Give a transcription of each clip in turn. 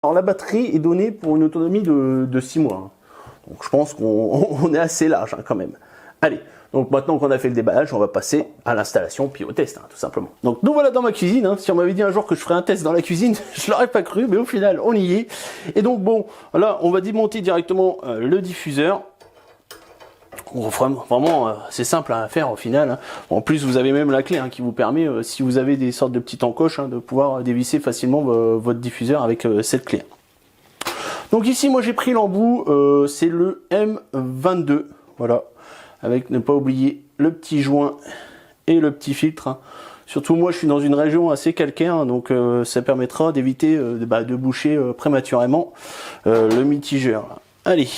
Alors la batterie est donnée pour une autonomie de 6 mois. Hein. Donc je pense qu'on est assez large hein, quand même. Allez, donc maintenant qu'on a fait le déballage, on va passer à l'installation puis au test, hein, tout simplement. Donc nous voilà dans ma cuisine. Hein. Si on m'avait dit un jour que je ferais un test dans la cuisine, je l'aurais pas cru, mais au final on y est. Et donc bon, là on va démonter directement le diffuseur. Vraiment, c'est simple à faire au final. Hein. En plus, vous avez même la clé hein, qui vous permet, si vous avez des sortes de petites encoches, hein, de pouvoir dévisser facilement votre diffuseur avec cette clé. Donc ici, moi j'ai pris l'embout, c'est le M22, voilà, avec ne pas oublier le petit joint et le petit filtre. Hein. Surtout moi, je suis dans une région assez calcaire, hein, donc ça permettra d'éviter de boucher prématurément le mitigeur. Là. Allez,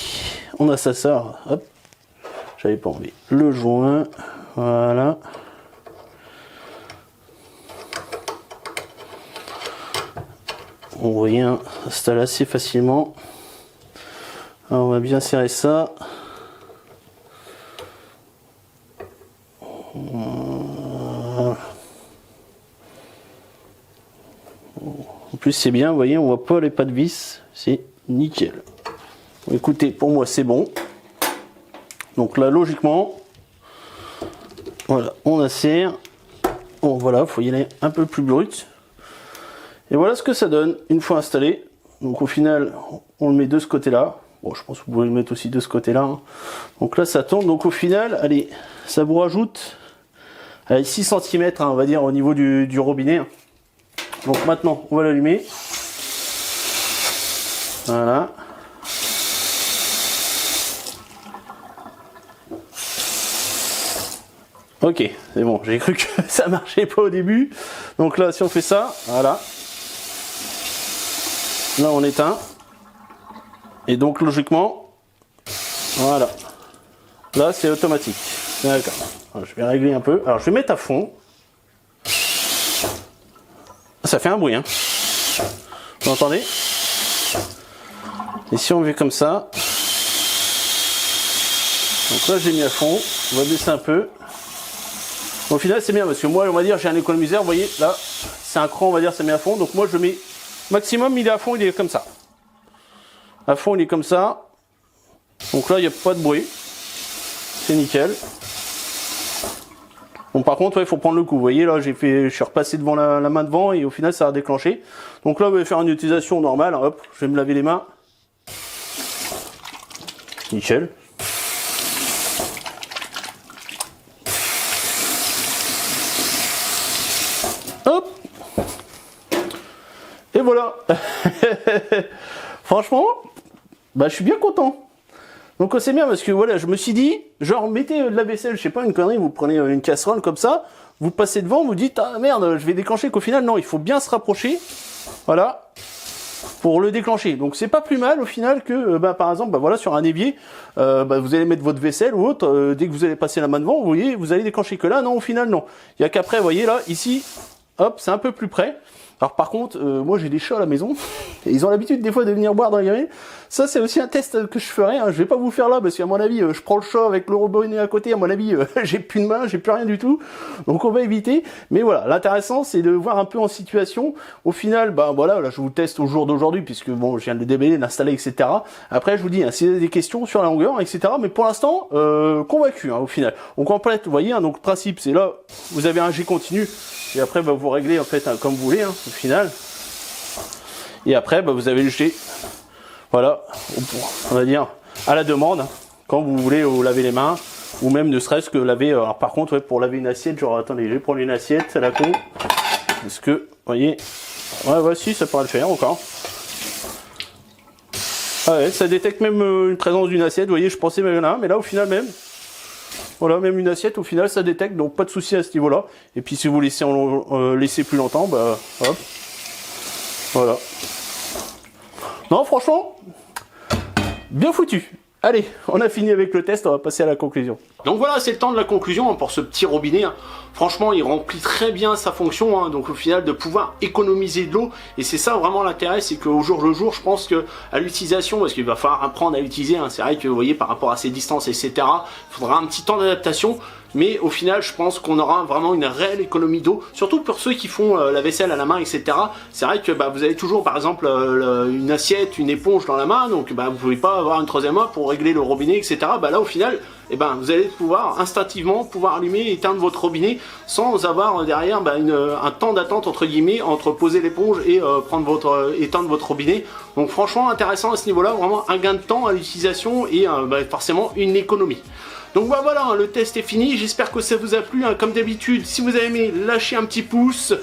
on a ça, hop. J'avais pas envie. Le joint, voilà. On vient s'installer assez facilement. Alors on va bien serrer ça. Voilà. En plus c'est bien, vous voyez, on voit pas les pas de vis, c'est nickel. Bon, écoutez, pour moi c'est bon. Donc là, logiquement, voilà, on insère. Bon, voilà, faut y aller un peu plus brut. Et voilà ce que ça donne une fois installé. Donc au final, on le met de ce côté-là. Bon, je pense que vous pouvez le mettre aussi de ce côté-là. Hein. Donc là, ça tourne. Donc au final, allez, ça vous rajoute 6 cm, hein, on va dire, au niveau du robinet. Donc maintenant, on va l'allumer. Voilà. Ok, c'est bon, j'ai cru que ça marchait pas au début. Donc là, si on fait ça, voilà. Là, on éteint. Et donc, logiquement, voilà. Là, c'est automatique. D'accord. Je vais régler un peu. Alors, je vais mettre à fond. Ça fait un bruit, hein. Vous entendez? Et si on fait comme ça. Donc là, j'ai mis à fond. On va baisser un peu. Au final, c'est bien parce que moi, on va dire, j'ai un économiseur. Vous voyez, là, c'est un cran, on va dire, ça met à fond. Donc moi, je mets maximum, il est à fond, il est comme ça. À fond, il est comme ça. Donc là, il n'y a pas de bruit. C'est nickel. Bon, par contre, il faut prendre le coup. Vous voyez, là, je suis repassé devant la main devant et au final, ça a déclenché. Donc là, on va faire une utilisation normale. Hop, je vais me laver les mains. Nickel. Hop. Et voilà. Franchement, je suis bien content. Donc c'est bien parce que voilà, je me suis dit, genre mettez de la vaisselle, je sais pas, une connerie, vous prenez une casserole comme ça, vous passez devant, vous dites ah merde, je vais déclencher, qu'au final non, il faut bien se rapprocher. Voilà. Pour le déclencher. Donc c'est pas plus mal au final que par exemple voilà sur un évier vous allez mettre votre vaisselle ou autre dès que vous allez passer la main devant, vous voyez, vous allez déclencher que là non, au final non. Il y a qu'après, vous voyez là ici, hop, c'est un peu plus près. Alors par contre, moi j'ai des chats à la maison, et ils ont l'habitude des fois de venir boire dans les gamins. Ça c'est aussi un test que je ferai, hein. Je vais pas vous faire là, parce qu'à mon avis, je prends le chat avec le robinet à côté, à mon avis, j'ai plus de main, j'ai plus rien du tout. Donc on va éviter. Mais voilà, l'intéressant c'est de voir un peu en situation. Au final, voilà, là je vous teste au jour d'aujourd'hui, puisque bon, je viens de le déballer, l'installer, etc. Après je vous dis, hein, s'il y a des questions sur la longueur, etc. Mais pour l'instant, convaincu, hein, au final. On complète, vous voyez, hein, donc le principe c'est là, vous avez un G continu. Et après, vous réglez en fait comme vous voulez, hein, au final. Et après, vous avez le G. Voilà, on va dire à la demande, quand vous voulez vous laver les mains, ou même ne serait-ce que laver. Alors par contre, pour laver une assiette, genre attendez, je vais prendre une assiette à la con. Parce que, vous voyez, ouais, si, ça pourrait le faire encore. Ah ouais, ça détecte même une présence d'une assiette. Vous voyez, je pensais même là, mais là au final même. Voilà, même une assiette, au final, ça détecte, donc pas de souci à ce niveau-là. Et puis, si vous laissez laissez plus longtemps, hop, voilà. Non, franchement, bien foutu. Allez, on a fini avec le test, on va passer à la conclusion. Donc voilà, c'est le temps de la conclusion pour ce petit robinet. Hein. Franchement, il remplit très bien sa fonction, hein, donc au final de pouvoir économiser de l'eau. Et c'est ça vraiment l'intérêt, c'est qu'au jour le jour, je pense que à l'utilisation, parce qu'il va falloir apprendre à l'utiliser, hein, c'est vrai que vous voyez par rapport à ces distances, etc., il faudra un petit temps d'adaptation. mais au final je pense qu'on aura vraiment une réelle économie d'eau, surtout pour ceux qui font la vaisselle à la main, etc. C'est vrai que vous avez toujours par exemple une assiette, une éponge dans la main, donc vous pouvez pas avoir une troisième main pour régler le robinet, etc. Là au final, vous allez pouvoir instinctivement allumer et éteindre votre robinet sans avoir derrière un temps d'attente entre guillemets entre poser l'éponge et éteindre votre robinet. Donc franchement intéressant à ce niveau-là, vraiment un gain de temps à l'utilisation et forcément une économie. Donc voilà, le test est fini, j'espère que ça vous a plu, comme d'habitude, si vous avez aimé, lâchez un petit pouce,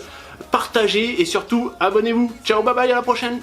partagez et surtout abonnez-vous. Ciao, bye bye, à la prochaine.